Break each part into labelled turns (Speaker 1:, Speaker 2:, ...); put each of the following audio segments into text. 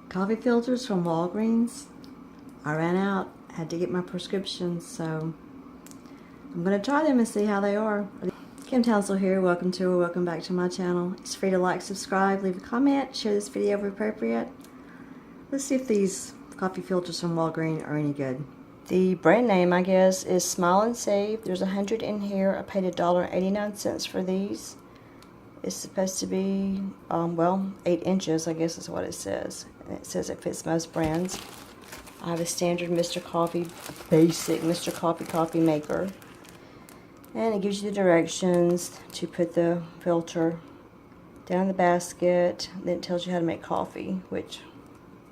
Speaker 1: Coffee filters from Walgreens. I ran out, had to get my prescriptions, so I'm going to try them and see how they are. Kim Townsel here. Welcome back to my channel. It's free to like, subscribe, leave a comment, share this video if appropriate. Let's see if these coffee filters from Walgreens are any good. The brand name, I guess, is Smile and Save. There's 100 in here. I paid $1.89 for these. It's supposed to be, well, 8 inches, I guess is what it says. And it says it fits most brands. I have a standard Mr. Coffee, basic Mr. Coffee maker. And it gives you the directions to put the filter down the basket. Then it tells you how to make coffee, which,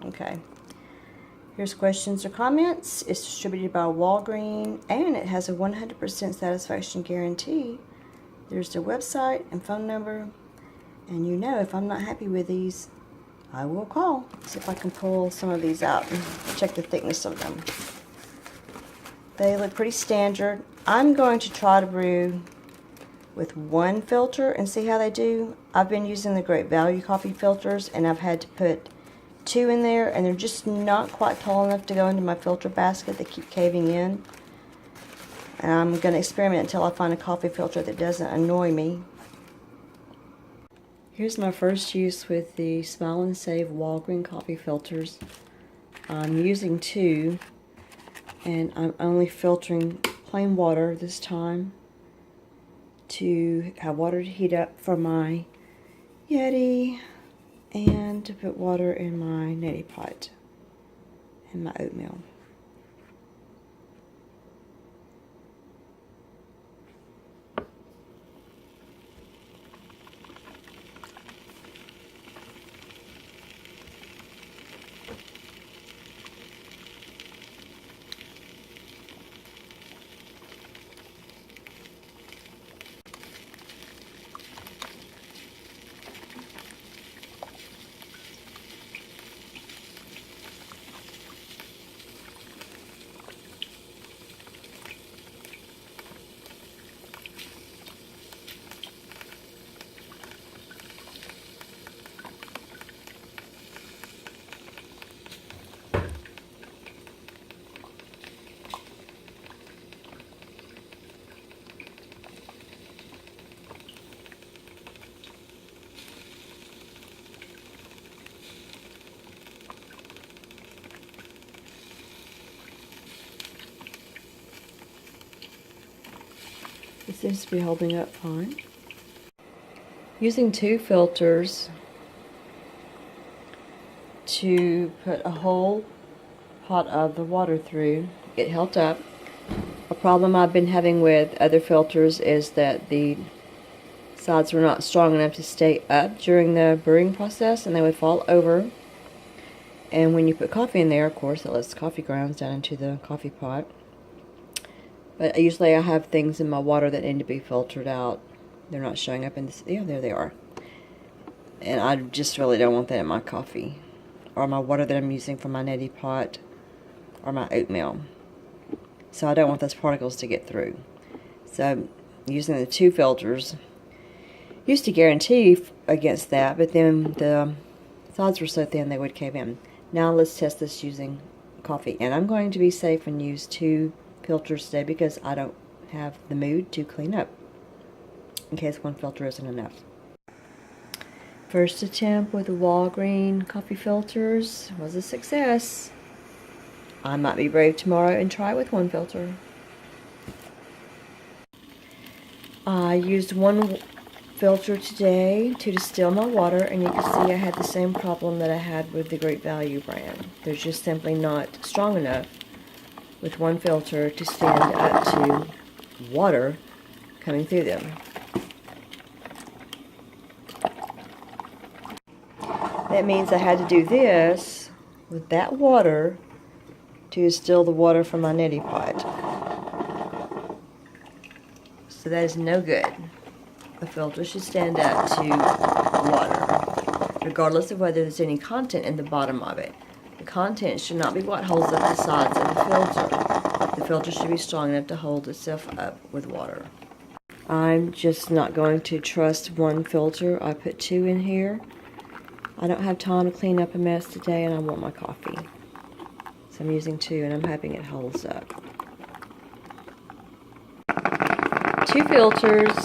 Speaker 1: okay. Here's questions or comments. It's distributed by Walgreens, and it has a 100% satisfaction guarantee. There's their website and phone number. And you know, if I'm not happy with these, I will call. See if I can pull some of these out and check the thickness of them. They look pretty standard. I'm going to try to brew with one filter and see how they do. I've been using the Great Value coffee filters, and I've had to put 2 in there, and they're just not quite tall enough to go into my filter basket. They keep caving in. And I'm going to experiment until I find a coffee filter that doesn't annoy me. Here's my first use with the Smile and Save Walgreens coffee filters. I'm using 2, and I'm only filtering plain water this time to have water to heat up for my Yeti and to put water in my neti pot and my oatmeal. It seems to be holding up fine. Using 2 filters to put a whole pot of the water through, it held up. A problem I've been having with other filters is that the sides were not strong enough to stay up during the brewing process, and they would fall over. And when you put coffee in there, of course, it lets coffee grounds down into the coffee pot. But usually I have things in my water that need to be filtered out. They're not showing up in this. Yeah, there they are. And I just really don't want that in my coffee, or my water that I'm using for my neti pot, or my oatmeal. So I don't want those particles to get through. So using the 2 filters used to guarantee against that, but then the sides were so thin they would cave in. Now let's test this using coffee. And I'm going to be safe and use 2 filters today because I don't have the mood to clean up in case one filter isn't enough. First attempt with the Walgreens coffee filters was a success. I might be brave tomorrow and try it with 1 filter. I used 1 filter today to distill my water, and you can see I had the same problem that I had with the Great Value brand. They're just simply not strong enough with 1 filter to stand up to water coming through them. That means I had to do this with that water to distill the water from my neti pot. So that is no good. A filter should stand up to water, regardless of whether there's any content in the bottom of it. The content should not be what holds up the sides of the filter. The filter should be strong enough to hold itself up with water. I'm just not going to trust 1 filter. I put 2 in here. I don't have time to clean up a mess today, and I want my coffee. So I'm using 2, and I'm hoping it holds up. 2 filters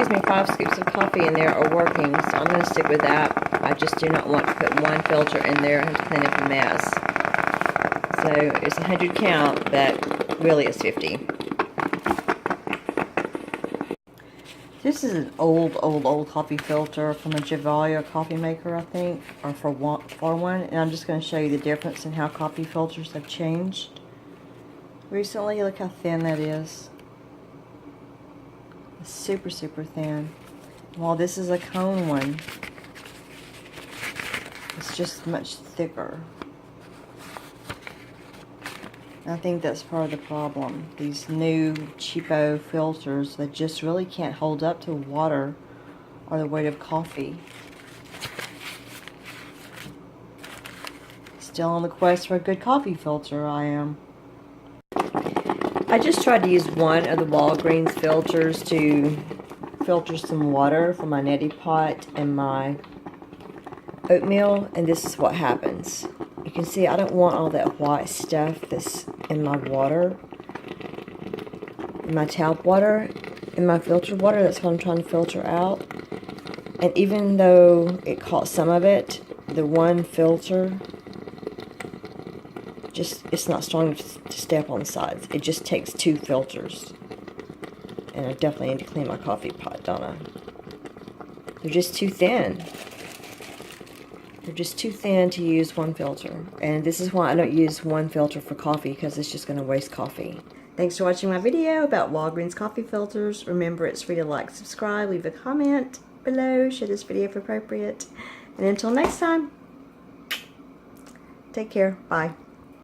Speaker 1: with 5 scoops of coffee in there are working, so I'm going to stick with that. I just do not want to put 1 filter in there and have to clean up a mess. So it's 100 count, but really it's 50. This is an old coffee filter from a Javalia coffee maker, I think, or for one, and I'm just going to show you the difference in how coffee filters have changed recently. Look how thin that is. It's super thin. While this is a cone one, it's just much thicker. I think that's part of the problem. These new cheapo filters that just really can't hold up to water or the weight of coffee. Still on the quest for a good coffee filter, I am. I just tried to use one of the Walgreens filters to filter some water from my neti pot and my oatmeal, and this is what happens. You can see I don't want all that white stuff that's in my water, in my tap water, in my filtered water. That's what I'm trying to filter out. And even though it caught some of it, the one filter, it's not strong enough to stay up on the sides. It just takes 2 filters. And I definitely need to clean my coffee pot, don't I? They're just too thin. They're just too thin to use 1 filter. And this is why I don't use 1 filter for coffee, because it's just going to waste coffee. Thanks for watching my video about Walgreens coffee filters. Remember, it's free to like, subscribe, leave a comment below, share this video if appropriate. And until next time, take care. Bye.